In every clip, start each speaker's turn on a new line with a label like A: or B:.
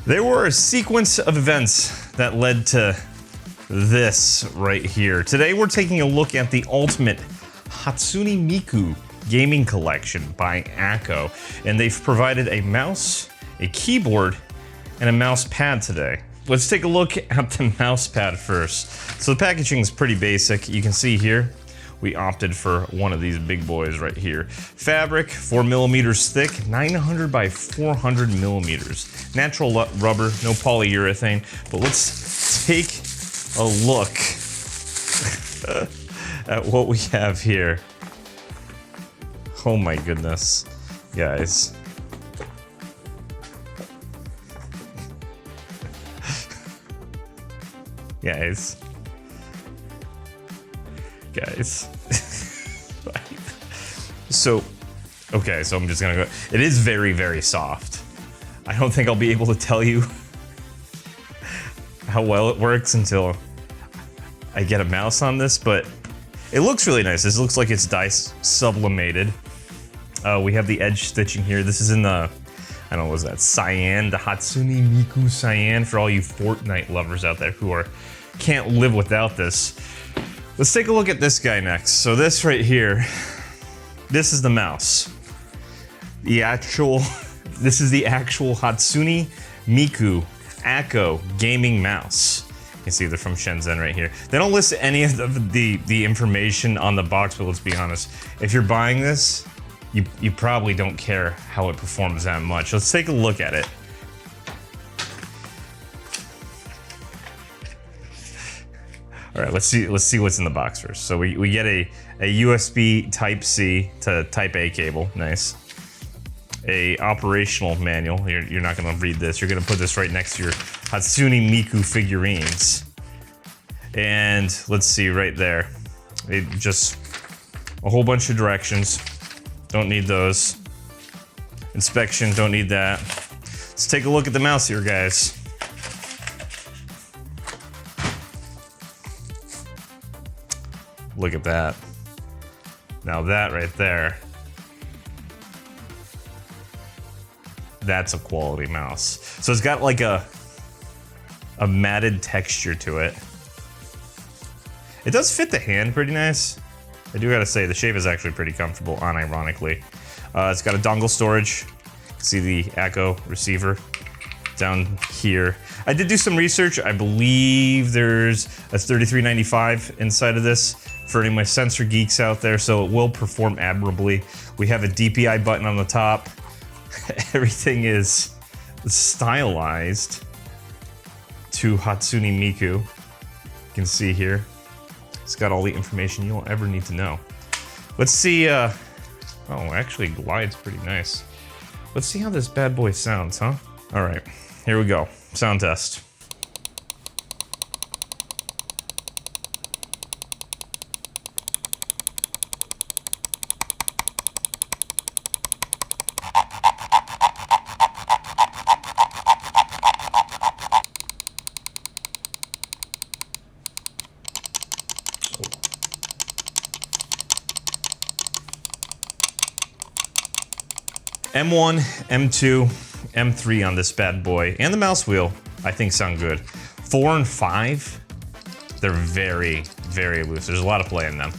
A: There were a sequence of events that led to this right here. Today we're taking a look at the ultimate Hatsune Miku gaming collection by Akko, and they've provided a mouse, a keyboard, and a mouse pad today. Let's take a look at the mouse pad first. So the packaging is pretty basic. You can see here, we opted for one of these big boys right here. Fabric, 4mm thick, 900 by 400 millimeters. Natural rubber, no polyurethane. But let's take a look at what we have here. Oh my goodness, guys. Guys. So, okay, so I'm just gonna go. It is very, very soft. I don't think I'll be able to tell you how well it works until I get a mouse on this, but it looks really nice. This looks like it's dye sublimated. We have the edge stitching here. This is in the, I don't know, what was that, cyan, the Hatsune Miku cyan, for all you Fortnite lovers out there who can't live without this. Let's take a look at this guy next. So this right here, this is the mouse. This is the actual Hatsune Miku Akko gaming mouse. You can see they're from Shenzhen right here. They don't list any of the information on the box, but let's be honest. If you're buying this, you probably don't care how it performs that much. Let's take a look at it. All right, let's see what's in the box first. So we get a USB Type-C to Type-A cable, nice. A operational manual, you're not gonna read this. You're gonna put this right next to your Hatsune Miku figurines. And let's see right there. Just a whole bunch of directions. Don't need those. Inspection, don't need that. Let's take a look at the mouse here, guys. Look at that. Now that right there, that's a quality mouse. So it's got like a matted texture to it. It does fit the hand pretty nice. I do gotta say, the shape is actually pretty comfortable, unironically. It's got a dongle storage. You can see the Akko receiver down here. I did do some research. I believe there's a 3395 inside of this for any of my sensor geeks out there, so it will perform admirably. We have a DPI button on the top. Everything is stylized to Hatsune Miku. You can see here, it's got all the information you'll ever need to know. Let's see, oh, actually glides pretty nice. Let's see how this bad boy sounds, huh? All right, here we go, sound test. M1, M2, M3 on this bad boy, and the mouse wheel, I think sound good. 4 and 5, they're very, very loose. There's a lot of play in them.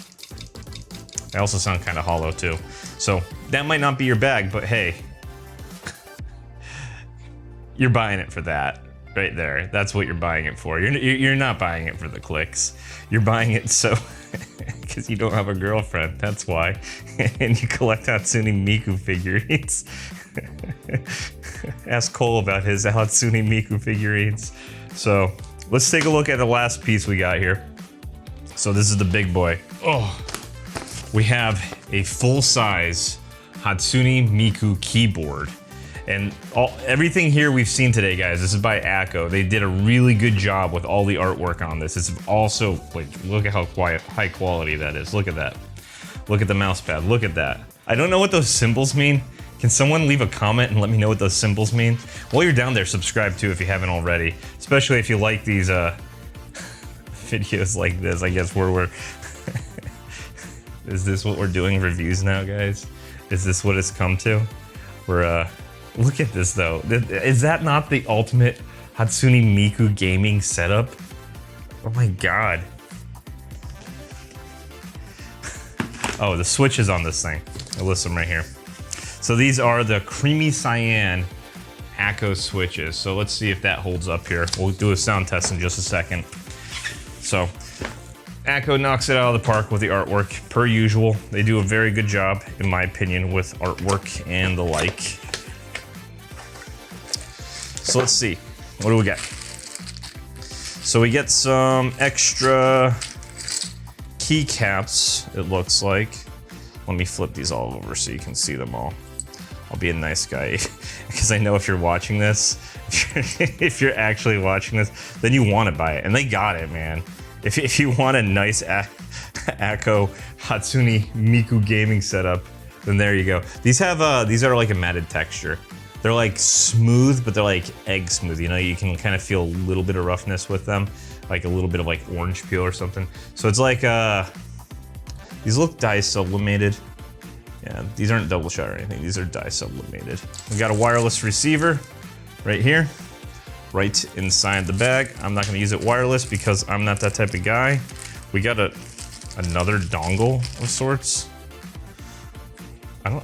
A: They also sound kind of hollow too. So that might not be your bag, but hey, you're buying it for that right there. That's what you're buying it for. You're not buying it for the clicks. You're buying it so because you don't have a girlfriend, that's why. And you collect Hatsune Miku figurines. Ask Cole about his Hatsune Miku figurines. So let's take a look at the last piece we got here. So this is the big boy. Oh, we have a full-size Hatsune Miku keyboard. And everything here we've seen today, guys, this is by Akko. They did a really good job with all the artwork on this. It's also, like, look at how high quality that is. Look at that. Look at the mouse pad. Look at that. I don't know what those symbols mean. Can someone leave a comment and let me know what those symbols mean? While you're down there, subscribe too if you haven't already. Especially if you like these videos like this, I guess, where we're... Is this what we're doing, reviews now, guys? Is this what it's come to? We're Look at this though. Is that not the ultimate Hatsune Miku gaming setup? Oh my god. Oh, the switches on this thing. I list them right here. So these are the creamy cyan Akko switches. So let's see if that holds up here. We'll do a sound test in just a second. So Akko knocks it out of the park with the artwork, per usual. They do a very good job, in my opinion, with artwork and the like. So let's see, what do we get? So we get some extra keycaps, it looks like. Let me flip these all over so you can see them all. I'll be a nice guy, because I know if you're watching this, if you're actually watching this, then you want to buy it, and they got it, man. If you want a nice Akko Hatsune Miku gaming setup, then there you go. These are like a matted texture. They're like smooth, but they're like egg smooth. You know, you can kind of feel a little bit of roughness with them, like a little bit of like orange peel or something. So it's like these look dye sublimated. Yeah, these aren't double shot or anything. These are dye sublimated. We got a wireless receiver right here, right inside the bag. I'm not gonna use it wireless because I'm not that type of guy. We got another dongle of sorts. I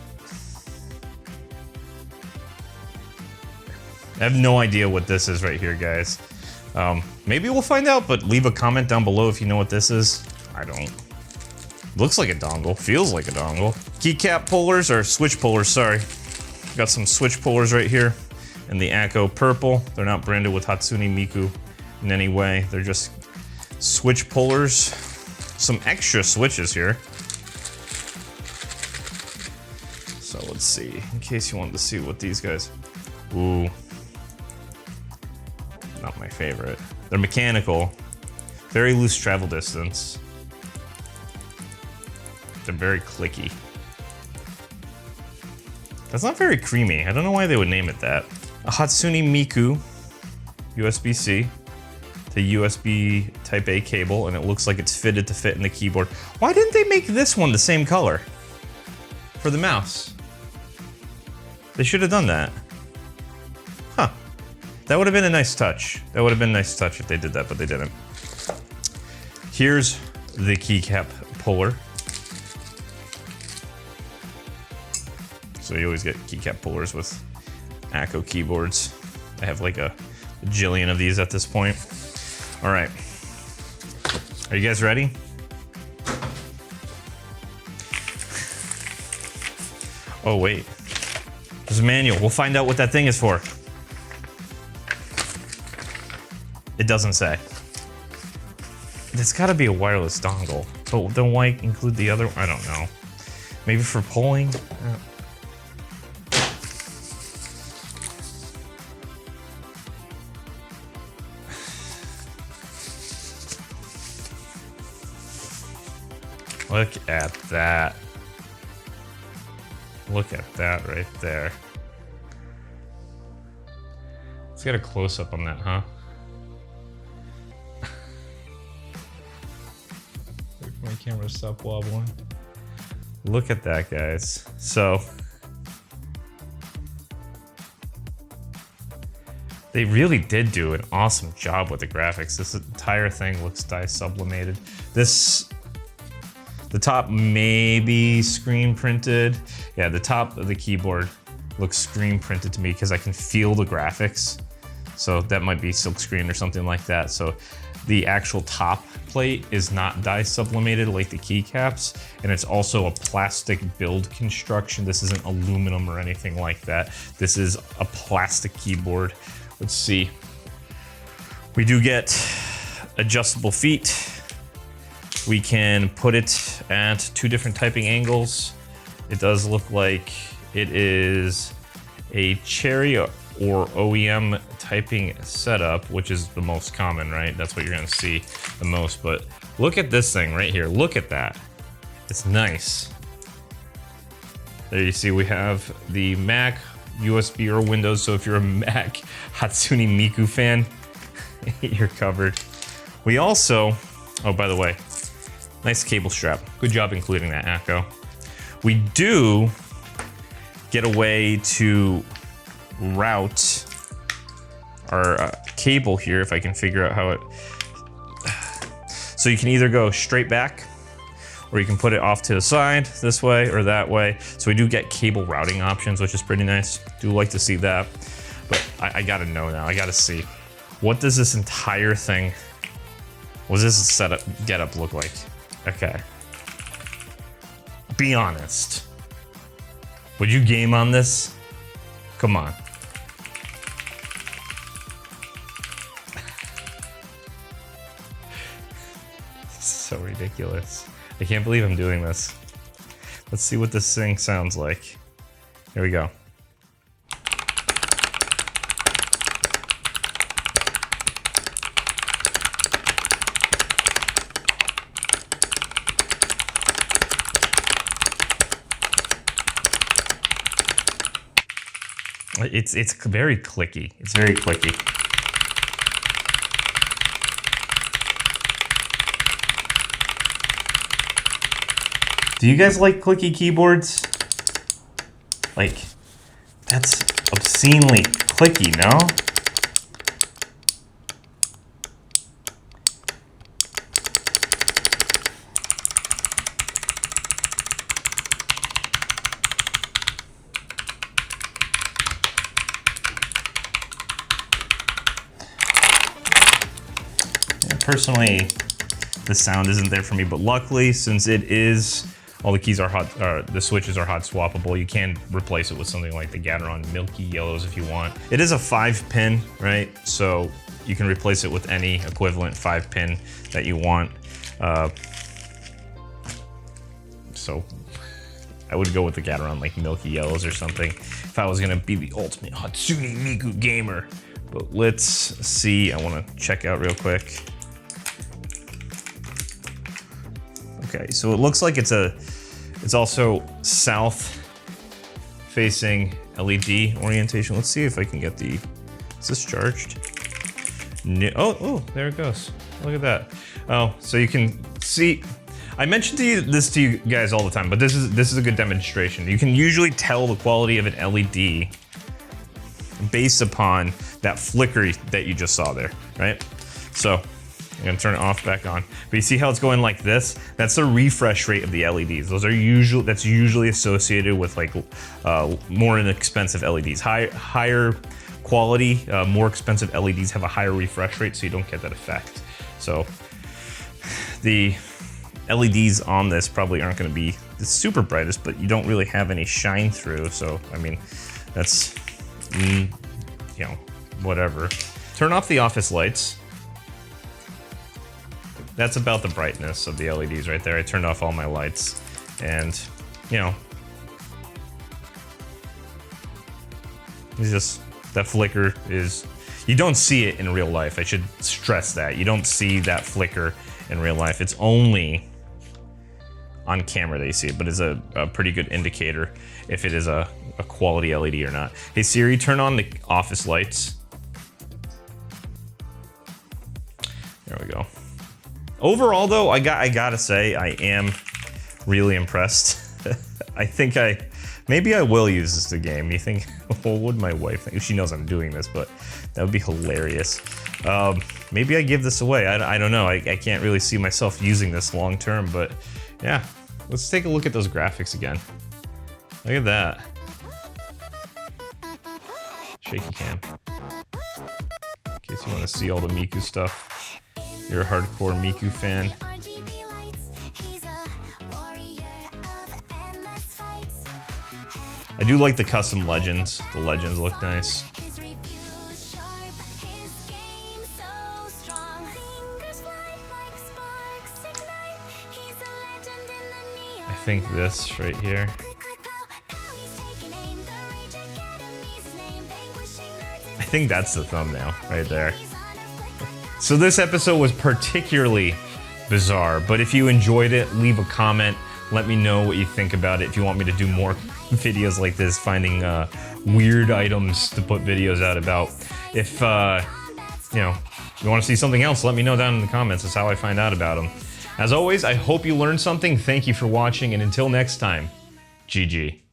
A: have no idea what this is right here, guys. Maybe we'll find out, but leave a comment down below if you know what this is. I don't. Looks like a dongle, feels like a dongle. Keycap pullers, or switch pullers, sorry. Got some switch pullers right here in the Akko purple. They're not branded with Hatsune Miku in any way. They're just switch pullers. Some extra switches here. So let's see, in case you wanted to see what these guys, ooh. Not my favorite. They're mechanical, very loose travel distance. They're very clicky. That's not very creamy. I don't know why they would name it that. A Hatsune Miku USB-C to USB Type A cable, and it looks like it's fitted to fit in the keyboard. Why didn't they make this one the same color for the mouse? They should have done that. Huh. That would have been a nice touch. That would have been a nice touch if they did that, but they didn't. Here's the keycap puller. So you always get keycap pullers with Akko keyboards. I have like a jillion of these at this point. All right, are you guys ready? Oh wait, there's a manual. We'll find out what that thing is for. It doesn't say. It's gotta be a wireless dongle, but then why include the other? I don't know. Maybe for polling? Look at that. Look at that right there. Let's get a close-up on that, huh? My camera stop wobbling. Look at that, guys. So they really did do an awesome job with the graphics. This entire thing looks dye sublimated. The top may be screen printed. Yeah, the top of the keyboard looks screen printed to me because I can feel the graphics. So that might be silk screen or something like that. So the actual top plate is not dye sublimated like the keycaps, and it's also a plastic build construction. This isn't aluminum or anything like that. This is a plastic keyboard. Let's see. We do get adjustable feet. We can put it at 2 different typing angles. It does look like it is a Cherry or OEM typing setup, which is the most common, right? That's what you're gonna see the most, but look at this thing right here. Look at that. It's nice. There you see we have the Mac, USB, or Windows, so if you're a Mac Hatsune Miku fan, you're covered. We also, oh, by the way, nice cable strap. Good job including that, Akko. We do get a way to route our cable here, if I can figure out how it... So you can either go straight back, or you can put it off to the side this way or that way. So we do get cable routing options, which is pretty nice. Do like to see that. But I gotta know now, I gotta see. What does this entire thing, what does this setup, getup look like? Okay. Be honest. Would you game on this? Come on. So ridiculous. I can't believe I'm doing this. Let's see what this thing sounds like. Here we go. It's very clicky. It's very clicky. Do you guys like clicky keyboards? Like, that's obscenely clicky, no? Personally, the sound isn't there for me, but luckily, since it is, all the keys are hot, the switches are hot swappable, you can replace it with something like the Gateron Milky Yellows if you want. It is a 5-pin, right? So you can replace it with any equivalent 5-pin that you want. So I would go with the Gateron like Milky Yellows or something if I was gonna be the ultimate Hatsune Miku gamer. But let's see, I wanna check out real quick. Okay, so it looks like it's also south-facing LED orientation. Let's see if I can get the, is this charged? No, oh, there it goes. Look at that. Oh, so you can see, I mentioned this to you guys all the time, but this is a good demonstration. You can usually tell the quality of an LED based upon that flicker that you just saw there, right? So, I'm gonna turn it off, back on. But you see how it's going like this? That's the refresh rate of the LEDs. Those are that's usually associated with like more inexpensive LEDs. Higher quality, more expensive LEDs have a higher refresh rate, so you don't get that effect. So the LEDs on this probably aren't gonna be the super brightest, but you don't really have any shine through. So, I mean, that's, you know, whatever. Turn off the office lights. That's about the brightness of the LEDs right there. I turned off all my lights and, you know, it's just, that flicker is, you don't see it in real life. I should stress that. You don't see that flicker in real life. It's only on camera that you see it, but it's a pretty good indicator if it is a quality LED or not. Hey Siri, turn on the office lights. There we go. Overall though, I gotta say, I am really impressed. I think maybe I will use this as a game. You think, well, would my wife think? She knows I'm doing this, but that would be hilarious. Maybe I give this away. I don't know. I can't really see myself using this long term, but yeah. Let's take a look at those graphics again. Look at that. Shaky cam. In case you want to see all the Miku stuff. You're a hardcore Miku fan. I do like the custom legends. The legends look nice. I think this right here. I think that's the thumbnail right there. So this episode was particularly bizarre, but if you enjoyed it, leave a comment. Let me know what you think about it. If you want me to do more videos like this, finding weird items to put videos out about. If you know, you want to see something else, let me know down in the comments. That's how I find out about them. As always, I hope you learned something. Thank you for watching, and until next time, GG.